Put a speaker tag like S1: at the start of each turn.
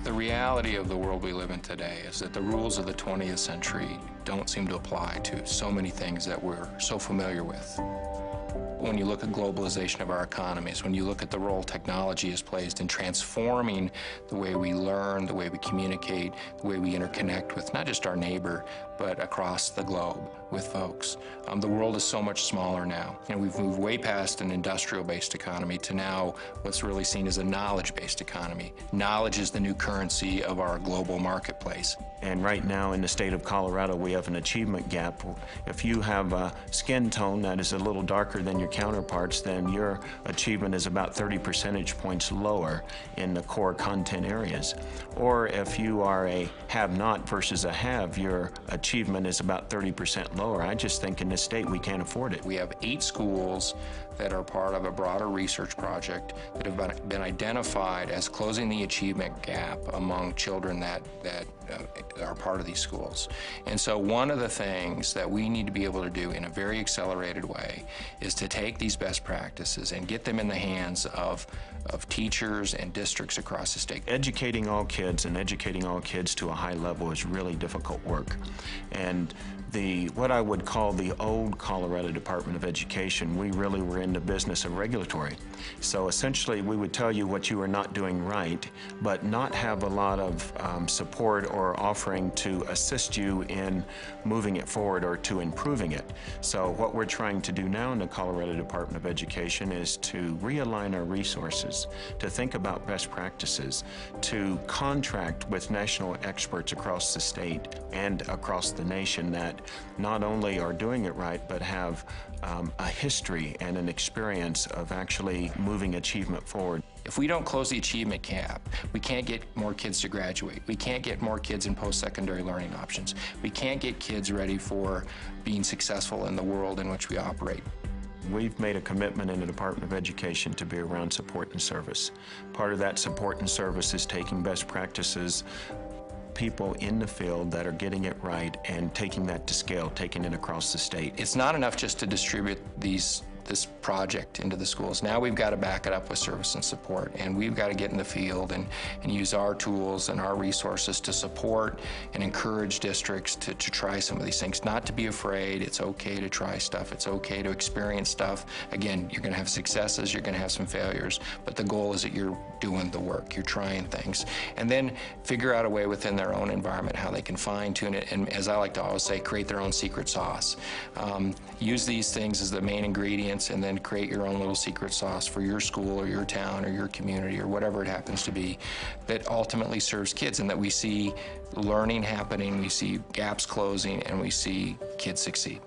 S1: The reality of the world we live in today is that the rules of the 20th century don't seem to apply to so many things that we're so familiar with. When you look at globalization of our economies, when you look at the role technology has played in transforming the way we learn, the way we communicate, the way we interconnect with not just our neighbor, but across the globe with folks. The world is so much smaller now. We've moved way past an industrial-based economy to now what's really seen as a knowledge-based economy. Knowledge is the new currency of our global marketplace.
S2: And right now in the state of Colorado, we have an achievement gap. If you have a skin tone that is a little darker than your counterparts, then your achievement is about 30 percentage points lower in the core content areas. Or if you are a have-not versus a have, your achievement is about 30% lower. I just think in this state we can't afford it.
S1: We have 8 schools that are part of a broader research project that have been identified as closing the achievement gap among children that are part of these schools. And so one of the things that we need to be able to do in a very accelerated way is to take these best practices and get them in the hands of teachers and districts across the state.
S2: Educating all kids and educating all kids to a high level is really difficult work. And what I would call the old Colorado Department of Education, we really were in the business of regulatory. So essentially we would tell you what you are not doing right, but not have a lot of support or offering to assist you in moving it forward or to improving it. So what we're trying to do now in the Colorado Department of Education is to realign our resources, to think about best practices, to contract with national experts across the state and across the nation that not only are doing it right, but have a history and an experience of actually moving achievement forward.
S1: If we don't close the achievement gap, we can't get more kids to graduate. We can't get more kids in post-secondary learning options. We can't get kids ready for being successful in the world in which we operate.
S2: We've made a commitment in the Department of Education to be around support and service. Part of that support and service is taking best practices, people in the field that are getting it right and taking that to scale, taking it across the state.
S1: It's not enough just to distribute this project into the schools. Now we've got to back it up with service and support, and we've got to get in the field and use our tools and our resources to support and encourage districts to try some of these things. Not to be afraid. It's okay to try stuff. It's okay to experience stuff. Again, you're going to have successes, you're going to have some failures, but the goal is that you're doing the work, you're trying things, and then figure out a way within their own environment how they can fine-tune it, and as I like to always say, create their own secret sauce. Use these things as the main ingredients and then create your own little secret sauce for your school or your town or your community or whatever it happens to be that ultimately serves kids, and that we see learning happening, we see gaps closing, and we see kids succeed.